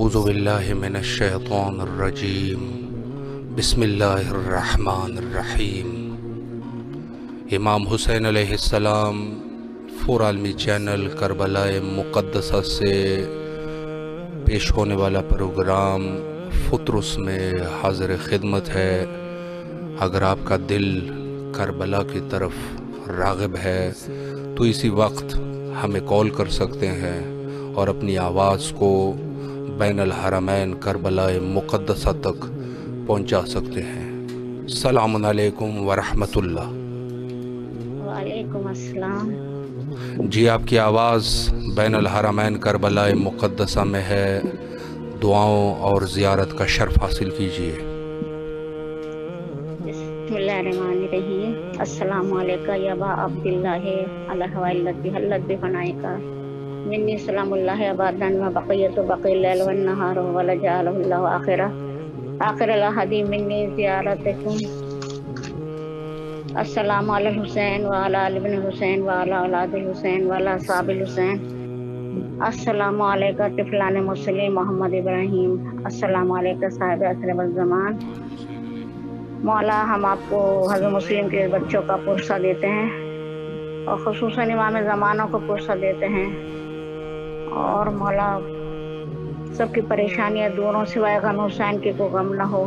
اعوذ باللہ من الشیطان الرجیم بسم اللہ الرحمن الرحیم۔ امام حسین علیہ السلام فور عالمی چینل کربلا مقدسہ سے پیش ہونے والا پروگرام فطرس میں حاضر خدمت ہے۔ اگر آپ کا دل کربلا کی طرف راغب ہے تو اسی وقت ہمیں کال کر سکتے ہیں اور اپنی آواز کو بین الحرمین کربلا مقدسہ تک پہنچا سکتے ہیں۔ السلام علیکم ورحمۃ اللہ۔ وعلیکم السلام۔ جی آپ کی آواز بین الحرمین کربلا مقدسہ میں ہے، دعاؤں اور زیارت کا شرف حاصل کیجیے۔ بسم اللہ الرحمن الرحیم۔ السلام علیکم یا با عبداللہ علیہ واللتی حلت بفنائک منی سلام اللہ ابادن و بقیت بقی اللیل والنہار ولجعلہ اللہ آخر الحدی منی زیارتکم۔ السلام علی الحسین وعلی آل ابن حسین وعلی اولاد الحسین وعلی اصحاب الحسین۔ السلام علیکہ طفلان مسلم محمد ابراہیم۔ السلام علیکہ صاحب عصر والزمان۔ مولا ہم آپ کو حضرت مسلم کے بچوں کا پرسہ دیتے ہیں اور خصوصاً امام زمانہ کو پرسہ دیتے ہیں، اور مولا سب کی پریشانیاں دوروں سوائے غم حسین کے کو غم نہ ہو۔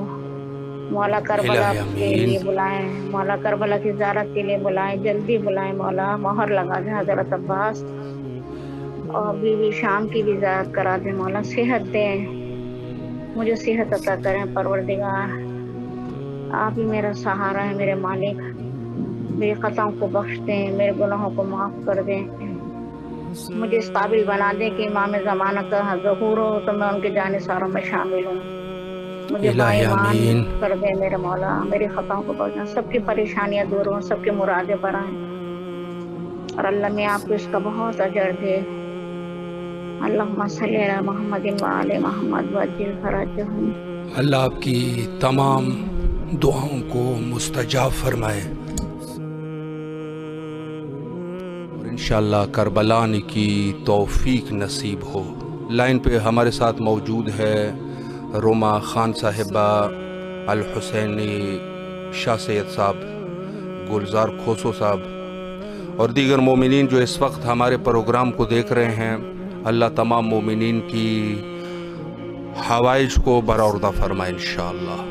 مولا کربلا کے لیے بلائیں، مولا کربلا کی زیارت کے لیے بلائیں، جلدی بلائیں مولا، مہر لگا دیں حضرت عباس، اور بیوی شام کی بھی زیارت کرا دیں مولا، صحت دیں، مجھے صحت عطا کریں پروردگار، آپ ہی میرا سہارا ہے میرے مالک، میری خطاؤں کو بخش دیں، میرے گناہوں کو معاف کر دیں، مجھے اس قابل بنا دیں کہ امام زمانہ کا ظہور ہو تو میں ان کے جانثاروں میں شامل ہوں، مجھے باایمان کر دے میرے مولا، میری خطاؤں کو بخش دیں، سب کی پریشانیاں دور ہوں، سب کے مرادیں برائیں، اور اللہ میں آپ کو اس کا بہت اجر دے۔ اللہم صلی علی محمد وآل محمد وعجل فرجہم۔ اللہ آپ کی تمام دعاؤں کو مستجاب فرمائے، اور انشاءاللہ کربلا آنے کی توفیق نصیب ہو۔ لائن پہ ہمارے ساتھ موجود ہے روما خان صاحبہ، الحسینی شاہ سید صاحب، گلزار کھوسو صاحب، اور دیگر مومنین جو اس وقت ہمارے پروگرام کو دیکھ رہے ہیں۔ اللہ تمام مومنین کی حوائج کو برآوردہ فرمائے انشاءاللہ۔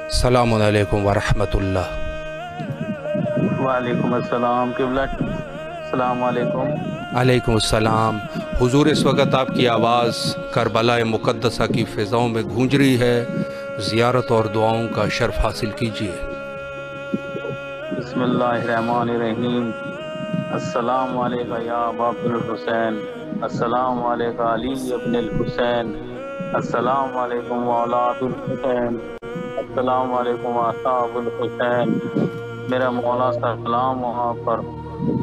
السلام علیکم ورحمۃ اللہ۔ وعلیکم السلام قبلہ، السلام علیکم۔ علیکم السلام حضور، اس وقت آپ کی آواز کربلا مقدسہ کی فضاؤں میں گونج رہی ہے، زیارت اور دعاؤں کا شرف حاصل کیجیے۔ بسم اللہ الرحمن الرحیم۔ السلام علیکہ یا ابا الحسین، السلام علیکہ علی ابن الحسین، السلام علیکم اولاد الحسین، السلام علیکم اصحاب الحسین۔ میرا مولا سلام وہاں پر،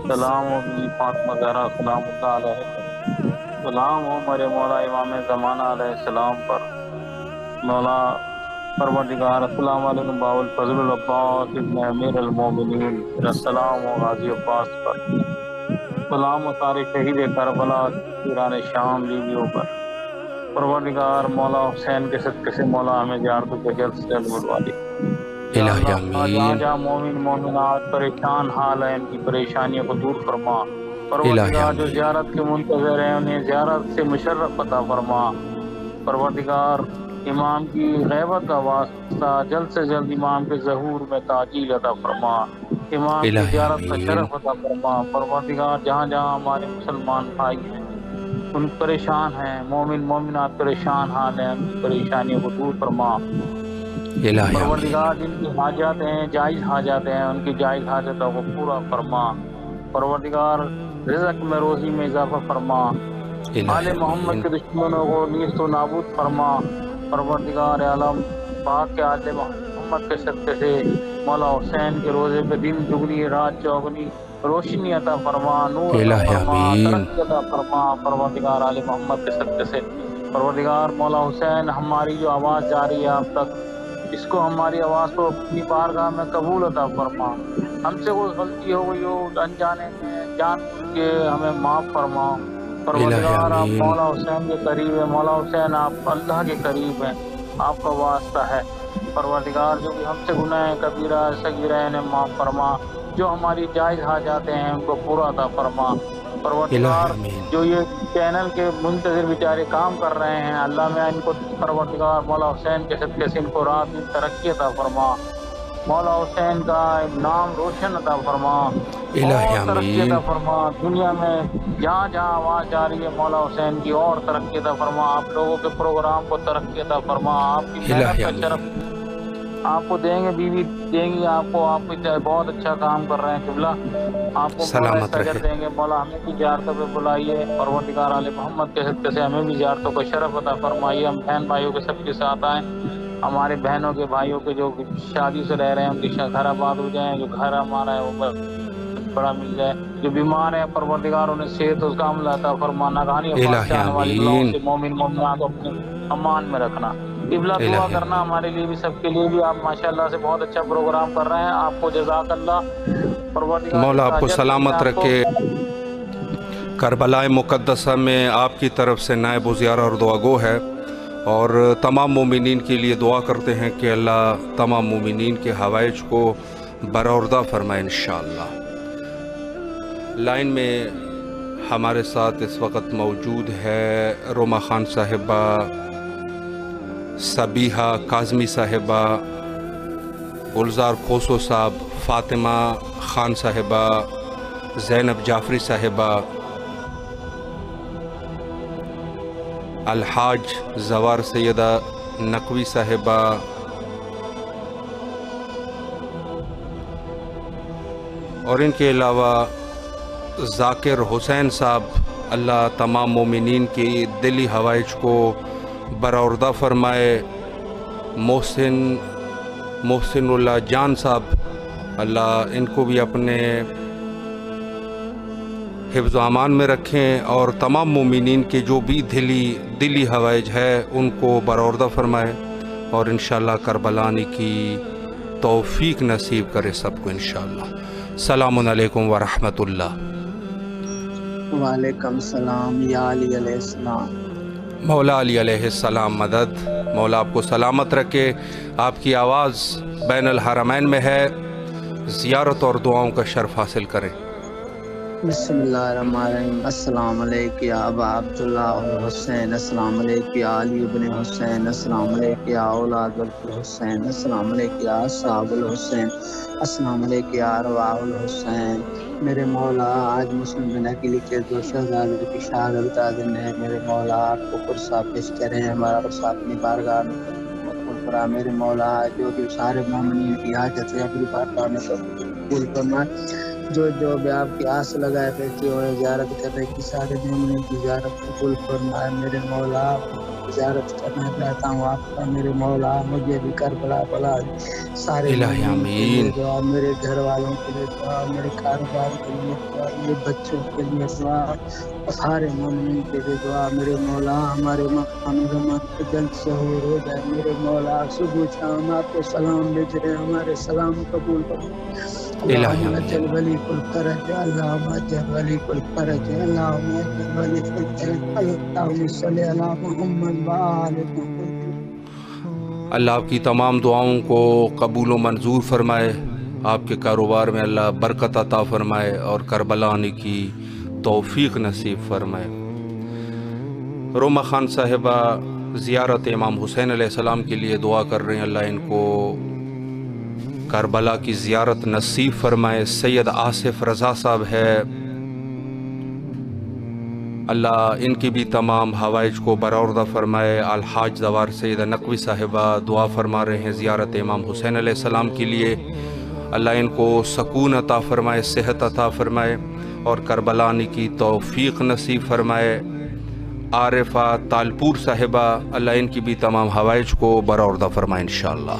سلام ہو بی فاطمہ زہرا سلام اللہ علیہ، سلام ہو میرے مولا امام زمانہ علیہ السلام پر۔ مولا پروردگار السلام علیکم باول فضل العباس ابن امیر المومنین، السلام ہو غازی عباس پر، سلام ہو سارے شہید کربلا پیران شام بیویوں پر۔ پروردگار مولا حسین کے صدقے سے مولا ہمیں زیارتوں کے جلد سے جلد بلوا دے۔ الہی جہاں آمین۔ جہاں مومن مومنات پریشان حال ہیں، ان کی پریشانیوں کو دور فرما۔ الہی پروردگار جو آمین۔ زیارت کے منتظر ہیں انہیں زیارت سے مشرف عطا فرما۔ پروردگار امام کی غیبت کا واسطہ جلد سے جلد امام کے ظہور میں تعجیل عطا فرما، امام کی الہی زیارت کا آمین۔ شرف عطا فرما۔ پروردگار جہاں جہاں ہمارے مسلمان بھائی ہیں ان پریشان ہیں، مومن مومنات پریشان حال ہیں، ان کی پریشانیوں کو دور فرما۔ الہی آمین۔ پروردگار جن کی حاجات ہیں، جائز حاجات ہیں، ان کی جائز حاجتوں کو پورا فرما۔ پروردگار رزق میں روزی میں اضافہ فرما، آل محمد کے دشمنوں کو نیست و نابود فرما۔ پروردگار عالم پاک کے آل محمد کے صدقے سے مولا حسین کے روزے پہ دن دگنی رات چوگنی روشنی عطا فرما، نور عطا الہی فرما، آمین۔ ترقی عطا فرما پروردگار آل محمد کے صدقے سے۔ پروردگار مولا حسین، ہماری جو آواز جا رہی ہے آپ تک، اس کو ہماری آواز کو اپنی بارگاہ میں قبول عطا فرما۔ ہم سے کوئی غلطی ہو گئی ہو انجانے میں، جان بوجھ کے ہمیں معاف فرما۔ الہی پروردگار آپ آمین۔ مولا حسین کے قریب ہیں، مولا حسین آپ اللہ کے قریب ہیں، آپ کا واسطہ ہے۔ پروردگار جو بھی ہم سے گناہ کبیرہ صغیرہ انہیں معاف فرما، جو ہماری جائز حاجاتیں ہیں ان کو پورا عطا فرما۔ الہی پروردگار آمین۔ جو یہ چینل کے منتظر بیچارے کام کر رہے ہیں، اللہ میں ان کو پروردگار مولا حسین کے صدقے سے ان کو رات دن ترقی عطا فرما، مولا حسین کا نام روشن عطا فرما الہی اور ترقی آمین۔ عطا فرما۔ دنیا میں جہاں جہاں آواز جا رہی ہے مولا حسین کی، اور ترقی عطا فرما، آپ لوگوں کے پروگرام کو ترقی عطا فرما، آپ کی محنت الہی کا آمین۔ شرف آپ کو دیں گے، بیوی دیں گی آپ کو بہت اچھا کام کر رہے ہیں قبلہ، آپ کو مولا سلامت اجر رہے۔ دیں گے۔ مولا ہمیں بھی زیارتوں پہ بلائیے، پروردگار آل محمد کے صدقے سے ہمیں بھی زیارتوں کو شرف عطا فرمائیے۔ ہم بہن بھائیوں کے سب کے ساتھ آئیں، ہمارے بہنوں کے بھائیوں کے جو شادی سے رہ رہے ہیں ان کے گھر آباد ہو جائیں، جو گھر ہمارا ہے وہ بڑا مل جائے، جو بیمار ہیں پروردگار انہیں صحت اس کا عمل عطا فرما، ناگہانی افات سے الہی آنے والی بلاؤں آمین۔ سے مومن مومنات کو اپنے امان میں رکھنا۔ قبلہ دعا الہی کرنا ہمارے لیے بھی، سب کے لیے بھی۔ آپ ماشاءاللہ سے بہت اچھا پروگرام کر رہے ہیں، آپ کو جزاک اللہ، پروردگار مولا اس کا آپ کو اجر دیں گے سلامت آپ کو۔ رکھے۔ کربلا مقدسہ میں آپ کی طرف سے نائب و زیارہ اور دعا گو ہے، اور تمام مومنین کے لیے دعا کرتے ہیں کہ اللہ تمام مومنین کے حوائج کو برآوردہ فرمائے انشاءاللہ۔ لائن میں ہمارے ساتھ اس وقت موجود ہے روما خان صاحبہ، سبیحہ کاظمی صاحبہ، گلزار کھوسو صاحب، فاطمہ خان صاحبہ، زینب جعفری صاحبہ، الحاج زوار سیدہ نقوی صاحبہ، اور ان کے علاوہ ذاکر حسین صاحب۔ اللہ تمام مومنین کی دلی حوائج کو برآوردہ فرمائے۔ محسن اللہ جان صاحب، اللہ ان کو بھی اپنے حفظ و امان میں رکھیں، اور تمام مومنین کے جو بھی دلی حوائج ہے ان کو برآوردہ فرمائے، اور انشاءاللہ کربلا آنے کی توفیق نصیب کرے سب کو انشاءاللہ۔ السلام علیکم ورحمۃ اللہ۔ وعلیکم السلام یا علی علیہ السلام۔ مولا علی علیہ السلام مدد۔ مولا آپ کو سلامت رکھے۔ آپ کی آواز بین الحرمین میں ہے، زیارت اور دعاؤں کا شرف حاصل کریں۔ بسم اللہ الرحمن الرحیم۔ السلام علیکم یا ابا عبداللہ الحسین، السلام علیکم یا علی ابن حسین، السلام علیکم یا اولاد الحسین، السلام علیکم یا اصحاب الحسین، السلام علیکم یا ارواح الحسین۔ میرے مولا آج مسلم بنا کے لکھے دو شہزادے کی شہادت بتا دینے، میرے مولا آپ کو قرصہ پیش کریں، ہمارا قرصہ اپنی بارگاہ میں قبول کرا۔ میرے مولا جو بھی سارے مومنین کی حاجت ہے اپنی بارگاہ میں قبول فرمائے۔ جو بھی آپ کی آس لگائے بیٹھے ہوئے زیارت کرنے کی، سارے مومنین کی زیارت قبول فرمائے۔ میرے مولا زیارت کرنا چاہتا ہوں آپ کا، میرے مولا مجھے بھی کربلا بلا سارے الہی مومنین کے لیے آمین۔ دعا، میرے گھر والوں کے لیے دعا، میرے کاروبار کے لیے دعا، میرے بچوں کے لیے دعا، سارے مومنین کے لیے دعا۔ میرے مولا ہمارے مقام زمان کو جلد ظہور ہو جائے۔ میرے مولا صبح شام آپ کو سلام بھیج رہے ہیں، ہمارے سلام قبول کرو۔ الہی اللہم اجل آمین۔ ولی کل فرج، اللہم اجل ولی کل فرج، اللہم اجل ولی کل فرج، اللہم صلی علی محمد وآل محمد۔ اللہ آپ کی تمام دعاؤں کو قبول و منظور فرمائے، آپ کے کاروبار میں اللہ برکت عطا فرمائے، اور کربلا آنے کی توفیق نصیب فرمائے۔ روما خان صاحبہ زیارت امام حسین علیہ السلام کے لیے دعا کر رہے ہیں، اللہ ان کو کربلا کی زیارت نصیب فرمائے۔ سید آصف رضا صاحب ہے، اللہ ان کی بھی تمام حوائج کو برآوردہ فرمائے۔ الحاج زوار سیدہ نقوی صاحبہ دعا فرما رہے ہیں زیارت امام حسین علیہ السلام کے لیے، اللہ ان کو سکون عطا فرمائے، صحت عطا فرمائے، اور کربلا آنے کی توفیق نصیب فرمائے۔ عارفہ تالپور صاحبہ، اللہ ان کی بھی تمام حوائج کو برآوردہ فرمائے انشاءاللہ۔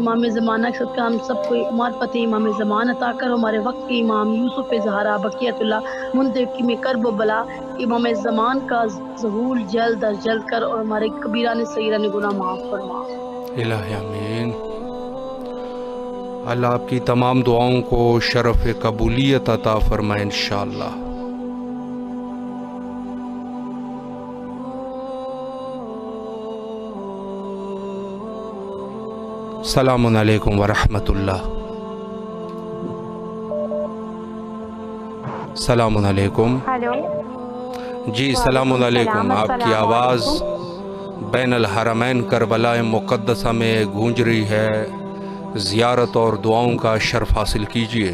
امام زمانہ کے صدقہ ہم سب کو معرفت امام زمان عطا کر. ہمارے وقت کے امام یوسف زہرا بقیت اللہ منتقم کرب و بلا امام زمان کا ظہور جلد از جلد کر اور ہمارے کبیران صغیران گناہ معاف فرما. الہ آمین. اللہ آپ کی تمام دعاؤں کو شرف قبولیت عطا فرمائے انشاءاللہ. السلام علیکم ورحمۃ اللہ. السلام علیکم. ہیلو جی السلام علیکم. آپ کی آواز بین الحرمین کربلا مقدسہ میں گونج رہی ہے. زیارت اور دعاؤں کا شرف حاصل کیجیے.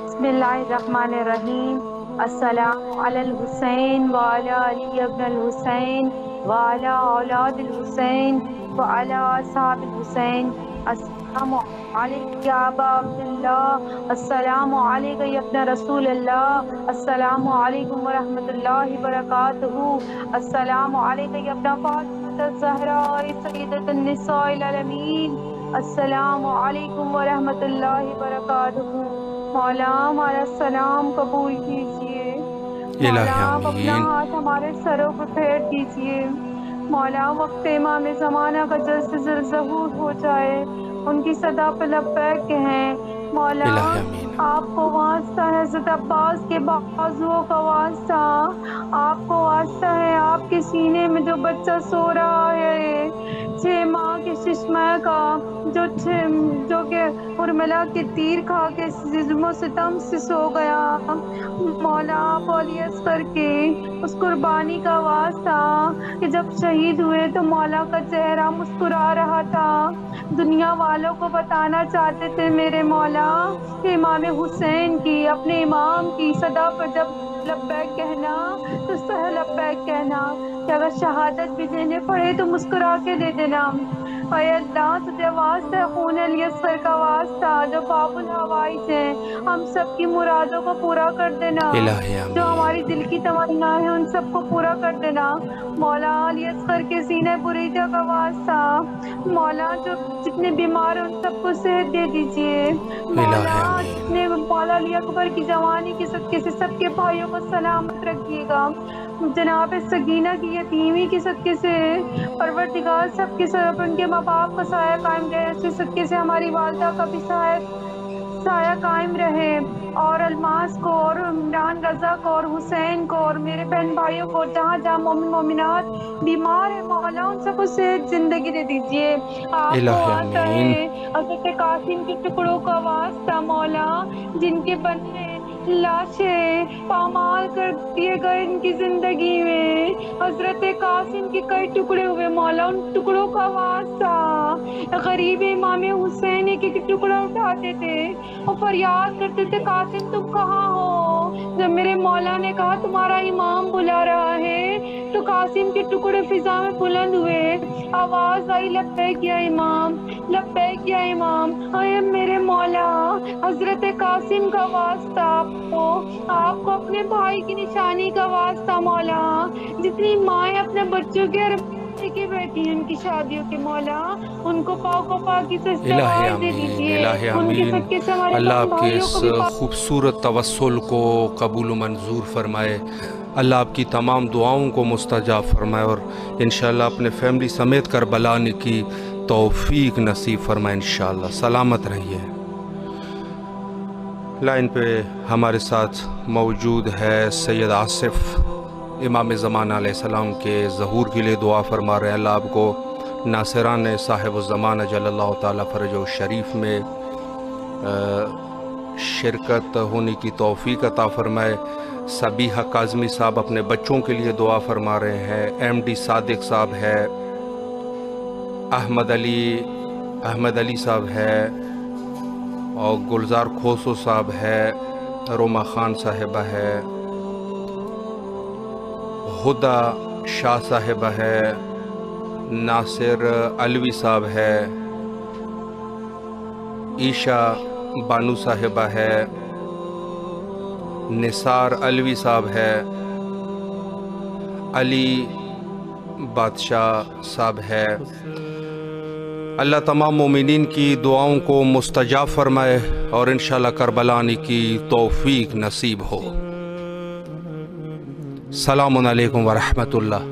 بسم اللہ الرحمن الرحیم. السلام علی الحسین وعلی علی ابن الحسین وعلی اولاد الحسین وعلی اصحاب الحسین. السلام علیکم یا ابا عبداللہ. السلام علیکم یا ابن رسول اللہ. السلام علیکم ورحمۃ اللہ وبرکاتہ. السلام علیکم یا ابن فاطمہ الزہراء سیدۃ النساء العالمین. السلام علیکم ورحمۃ اللہ وبرکاتہ. مولا ہمارا سلام قبول کیجیے. مولا آپ اپنا ہاتھ ہمارے سروں پر پھیر دیجیے. مولا وقت امام زمانہ کا جلد سے جلد ظہور ہو جائے. ان کی صدا پہ لبیک کہیں. مولا آپ کو واسطہ ہے حضرت عباس کے بازوؤں کا واسطہ. آپ کو واسطہ ہے آپ کے سینے میں جو بچہ سو رہا ہے 6 ماہ کے ششمہ کا جو کہ ارملا کے تیر کھا کے ظلم و ستم سے سو گیا. مولا آپ اولیت کر کے اس قربانی کا واسطہ کہ جب شہید ہوئے تو مولا کا چہرہ مسکرا رہا تھا. دنیا والوں کو بتانا چاہتے تھے میرے مولا کہ امام حسین کی اپنے امام کی صدا پر جب لبیک کہنا تو سہ لبیک کہنا کہ اگر شہادت بھی دینے پڑے تو مسکرا کے دے دینا. اے اللہ تجھے واسطہ خون علی اصغر کا واسطہ جو باب الحوائج ہیں ہم سب کی مرادوں کو پورا کر دینا. جو ہماری دل کی تمنا ہے ان سب کو پورا کر دینا. مولا علی اصغر کے سینہ بریدہ کا واسطہ مولا جو جتنے بیمار ہیں ان سب کو صحت دے دیجیے. مولا جتنے مولا علی اکبر کی جوانی کے صدقے سے سب کے بھائیوں کو سلامت رکھیے گا. جناب سکینہ کی یتیمی کے صدقے سے پروردگار سب کے سر ان کے ماں باپ کا سایہ قائم رہے. اس صدقے سے ہماری والدہ کا بھی سایہ قائم رہے. اور الماس کو اور عمران رضا کو اور حسین کو اور میرے بہن بھائیوں کو جہاں جہاں مومن مومنات بیمار ہیں مولا ان سب کو صحت زندگی دے دیجیے. آپ کو واسطہ ہے حضرت قاسم کے ٹکڑوں کا واسطہ مولا جن کے بننے لاشیں پامال کر دیے گئے ان کی زندگی میں. حضرت قاسم کے کئی ٹکڑے ہوئے مولا ان ٹکڑوں کا واسطہ. غریب امام حسین ایک ایک ٹکڑا اٹھاتے تھے اور فریاد کرتے تھے قاسم تم کہاں ہو. جب میرے مولا نے کہا تمہارا امام بلا رہا ہے تو قاسم کے ٹکڑے فضا میں بلند ہوئے. آواز آئی لبیک یا امام لبیک یا امام. اے میرے مولا حضرت قاسم کا واسطہ آپ کو اپنے بھائی کی نشانی کا واسطہ مولا. جتنی مائیں اپنے بچوں کے بیٹی ہیں ان کی شادیوں کے مولا ان کو پاکی سے استعمال دے دیجیے. ان کے صدقے سے ہمارے اللہ آپ کے اس خوبصورت توسل کو قبول و منظور فرمائے. اللہ آپ کی تمام دعاؤں کو مستجاب فرمائے اور انشاءاللہ اپنے فیملی سمیت کربلا آنے کی توفیق نصیب فرمائے انشاءاللہ. سلامت رہیے. لائن پہ ہمارے ساتھ موجود ہے سید آصف. امام زمانہ علیہ السلام کے ظہور کے لیے دعا فرما رہے ہیں. اللہ آپ کو ناصران صاحب الزمانہ جل اللہ تعالیٰ فرج و شریف میں شرکت ہونے کی توفیق عطا فرمائے. صبیحہ کاظمی صاحب اپنے بچوں کے لیے دعا فرما رہے ہیں. ایم ڈی صادق صاحب ہے. احمد علی صاحب ہے اور گلزار کھوسو صاحب ہے. روما خان صاحبہ ہے. ہدا شاہ صاحبہ ہے. ناصر علوی صاحب ہے. عیشا بانو صاحبہ ہے. نثار علوی صاحب ہے. علی بادشاہ صاحب ہے. اللہ تمام مومنین کی دعاؤں کو مستجاب فرمائے اور انشاءاللہ کربلا آنے کی توفیق نصیب ہو۔ السلام علیکم ورحمۃ اللہ۔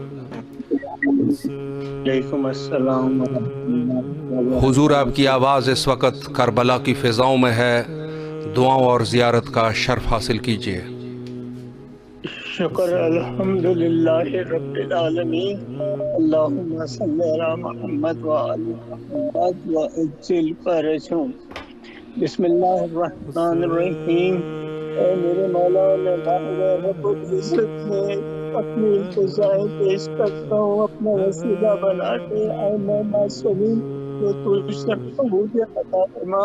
وعلیکم السلام ورحمۃ اللہ۔ حضور آپ کی آواز اس وقت کربلا کی فضاؤں میں ہے، دعاؤں اور زیارت کا شرف حاصل کیجیے۔ شکر الحمدللہ رب العالمین، اللہم صلی علی محمد وعلی محمد وعجل فرجہم۔ بسم اللہ الرحمن الرحیم۔ اے میرے مولا، میں رب العزت میں اپنی التجائیں پیش کرتا ہوں اپنا وسیلہ بنا کے، اے میں معصومین جو تجھ سے قبول عطا فرما۔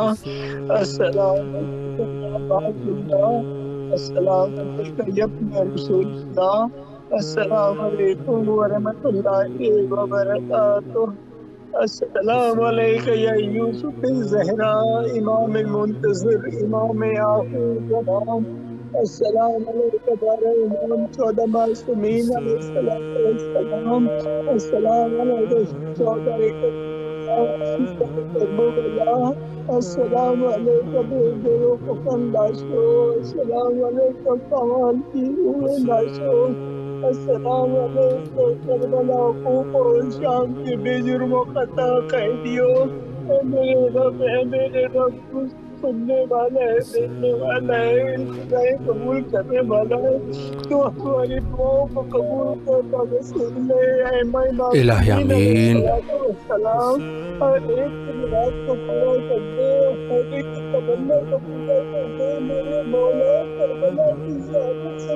السلام علیکم یا عباد اللہ، السلام علیکم یا ابن رسول اللہ، السلام علیکم ورحمۃ اللہ وبرکاتہ، السلام علیکم یا یوسف الزہرا، امام المنتظر، امام آخر زمان، السلام علیکم یا امام 14 معصومین علیہ السلام، السلام علیکم 14 السلام علیکم بیدرو کفن لاشو، السلام علیکم کمال کی روح لاشو، السلام علیکم کربلا حقوق و شام کے بے جرم و خطا قیدیوں۔ اے میرے رب سننے والا ہے، دیکھنے والا ہے، التجائیں قبول کرنے والا ہے، تو ہماری دعاؤں کو قبول کرتا وسیلہ ائمہ الہی آمین۔ السلام، اور ایک کی رات کو پورا کر دے، ہونے کی تمنا کو پورا کر دے، میرے مولا کربلا کی زیارت سے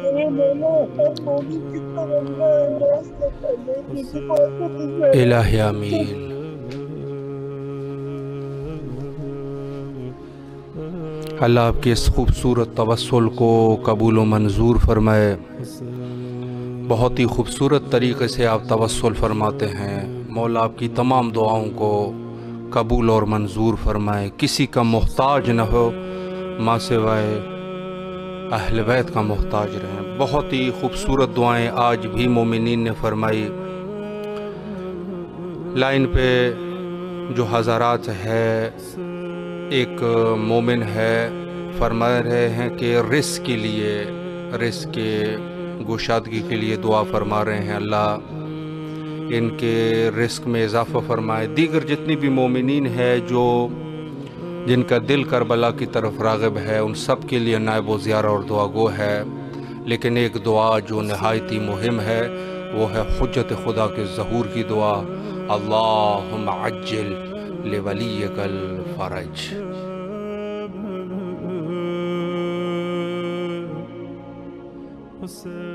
میرے مولا ہر مومن کی تمنا ہے واسطے کرنے کی حفاظت ہے۔ الہی آمین۔ اللہ آپ کے اس خوبصورت توسل کو قبول و منظور فرمائے۔ بہت ہی خوبصورت طریقے سے آپ توسل فرماتے ہیں، مولا آپ کی تمام دعاؤں کو قبول اور منظور فرمائے، کسی کا محتاج نہ ہو ماں سوائے اہل بیت کا محتاج رہیں۔ بہت ہی خوبصورت دعائیں آج بھی مومنین نے فرمائی۔ لائن پہ جو حضرات ہے، ایک مومن ہے، فرما رہے ہیں کہ رزق کے لیے، رزق کے گشادگی کے لیے دعا فرما رہے ہیں، اللہ ان کے رزق میں اضافہ فرمائے۔ دیگر جتنی بھی مومنین ہے جو جن کا دل کربلا کی طرف راغب ہے، ان سب کے لیے نائب و زیارہ اور دعا گو ہے، لیکن ایک دعا جو نہایت ہی مہم ہے وہ ہے حجت خدا کے ظہور کی دعا، اللہم عجل لولیک الفرج۔ حسین